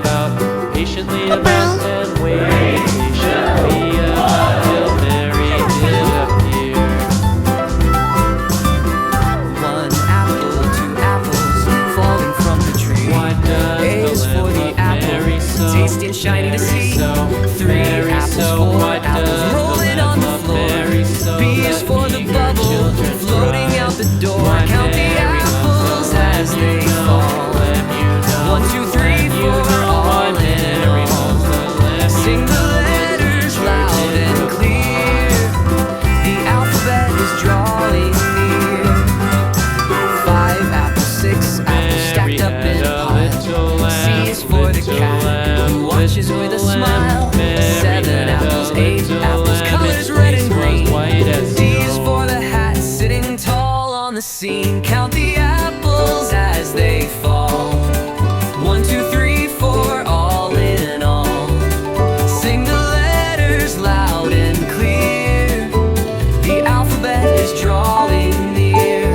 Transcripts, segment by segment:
about, patiently about, and waited patiently about till Mary did appear. One apple, two apples falling from the tree. Why does A's the for lamp the of apple, Mary so, tasty and shiny to see. Three Mary apples, so, four why apples does rolling the on lamp the of floor. Mary so, B is for the eager bubble children floating cry? out the door. Why Count the Mary apples as they fall. One, two, three, four, all in all. Sing the letters loud and clear. The alphabet is drawing near. 5 apples, 6 apples stacked up in a pile. C is for the cat who watches with a smile. 7 apples, 8 apples, colors red and green. D is for the hat sitting tall on the scene. Count the apples as they fall. 1, 2, 3, 4, all in all. Sing the letters loud and clear. The alphabet is drawing near.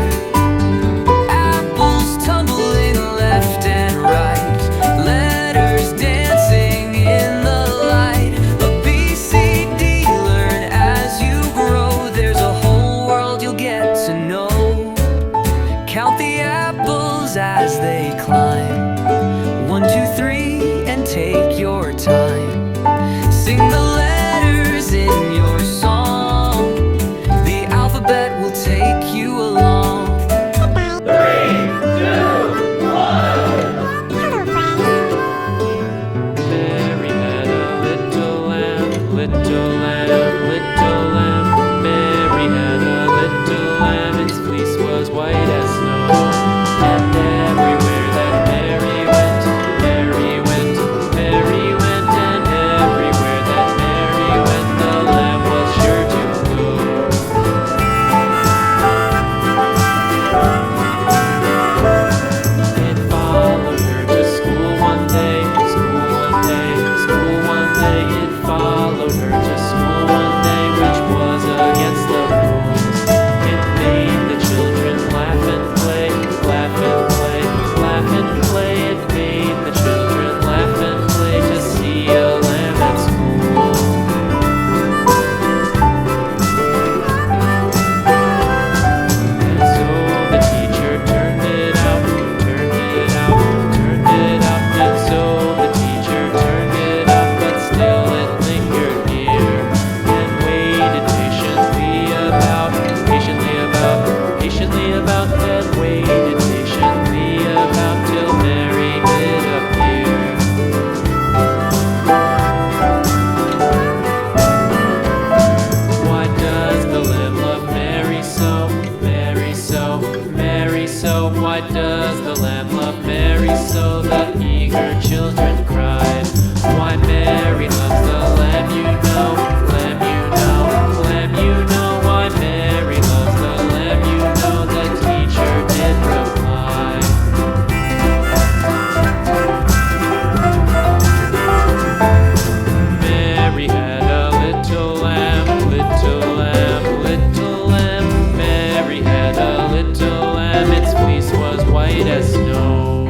Apples tumbling left and right. Letters dancing in the light. A B, C, D, learn as you grow. There's a whole world you'll get to know. Count the apples as they climb. 1, 2, 3, and take your time. Sing the letters in your song. The alphabet will take you along. 3, 2, 1. Mary had a little lamb, little lamb, little lamb. Mary had a little lamb, its fleece was white as snow. And everywhere that Mary went, Mary went, Mary went, and everywhere that Mary went, the lamb was sure to go. It followed her to school one day, school one day, school one day. It followed her to school one day, which was against the rules. It made the children laugh and play, laugh and play, laugh and play. It made the children laugh and play to see a lamb at school. And so the teacher turned it out, turned it out, turned it out. And so the teacher turned it out, but still it lingered near and waited patiently about, patiently about, patiently about, and waited patiently about till Mary did appear. Why does the lamb love Mary so, Mary so, Mary so? Why does the lamb love Mary so? The eager children cried. Why Mary loves the lamb, you know, lamb, you know, lamb, you know. Why Mary loves the lamb, you know, the teacher did reply. Mary had a little lamb, little lamb, little lamb. Mary had a little lamb, its fleece was white as snow.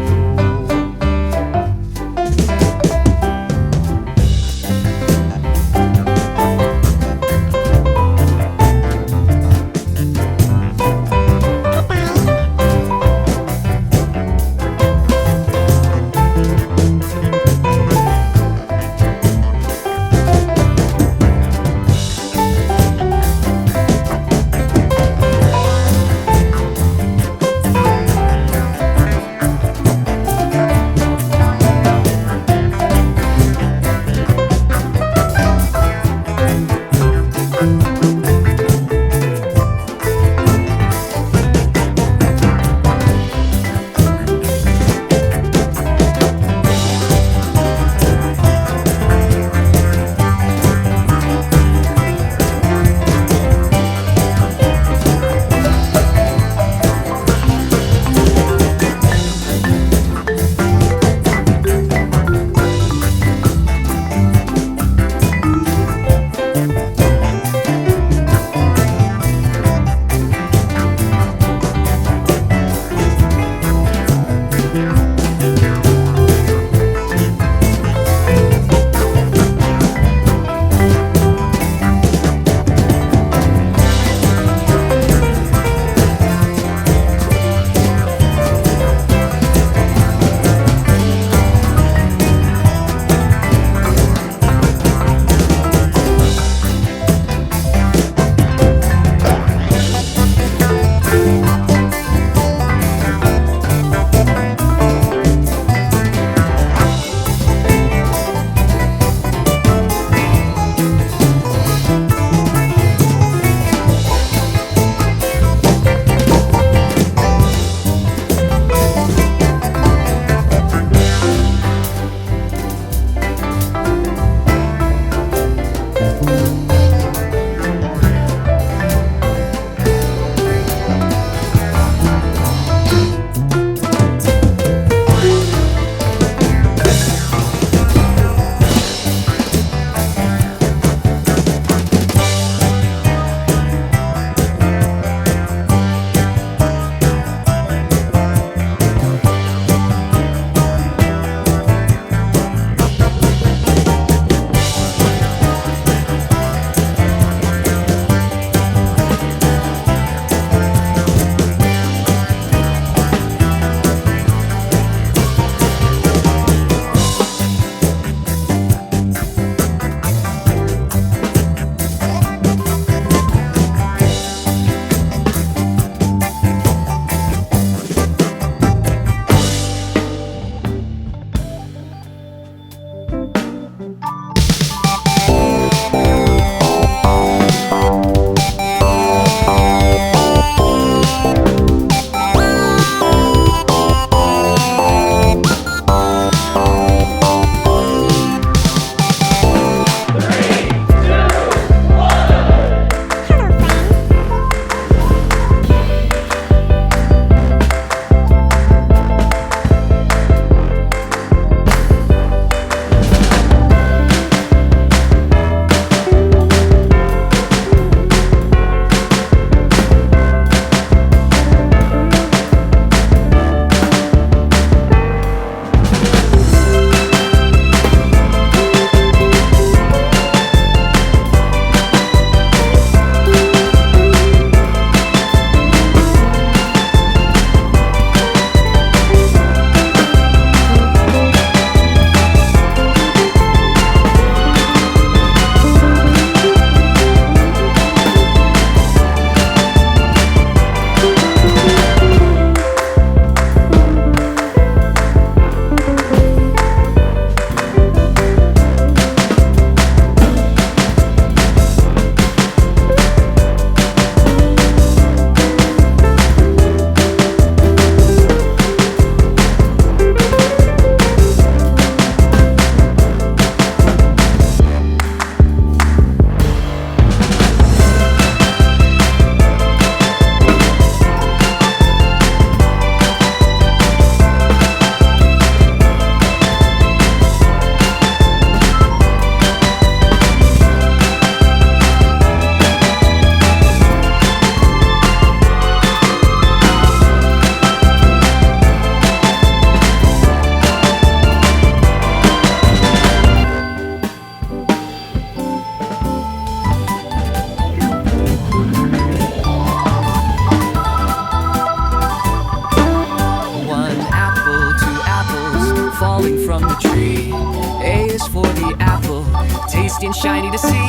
is for the apple, tasty and shiny to see.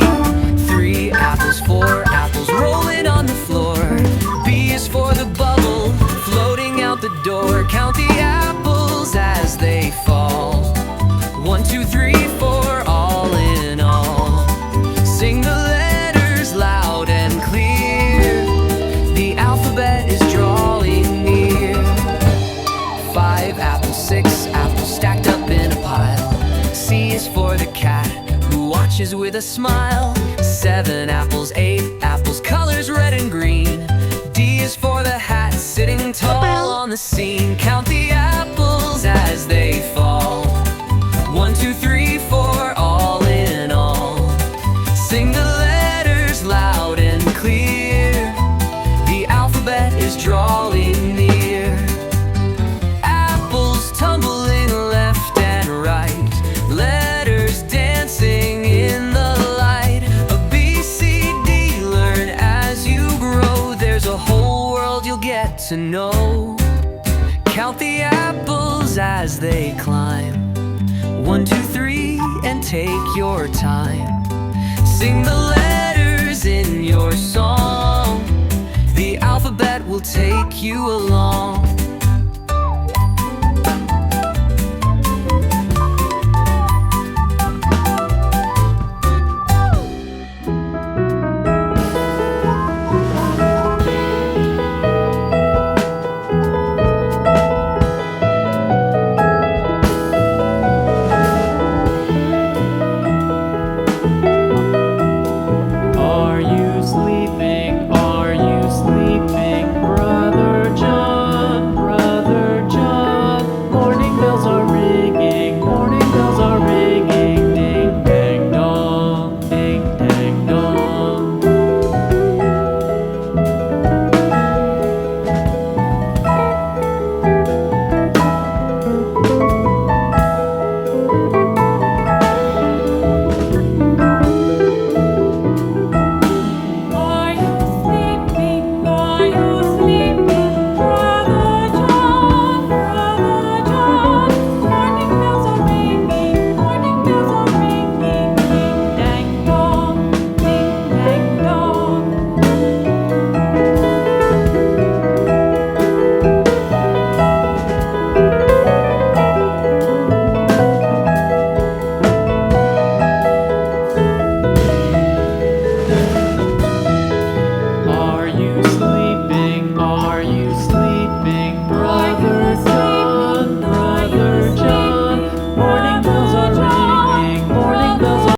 3 apples, 4 apples, rolling on the floor. B is for the bubble, floating out the door. Count the apples as they fall. 1, 2, 3, 4, all in all. Sing the letters loud and clear. The alphabet is drawing near. 5 apples, 6 apples, stacked up in a pile. C is for the cat, who watches with a smile. 7 apples, 8 apples, colors red and green. D is for the hat, sitting tall on the scene. Count the apples as they fall. 1, 2, 3, 4, all in all. Sing the letters loud and clear. The alphabet is drawing near. Apples tumbling left and right, letters dancing in the light. A B, C, D, learn as you grow. There's a whole world you'll get to know. Count the apples as they climb. 1, 2, 3, and take your time. Sing the letters in your song. The alphabet will take you along.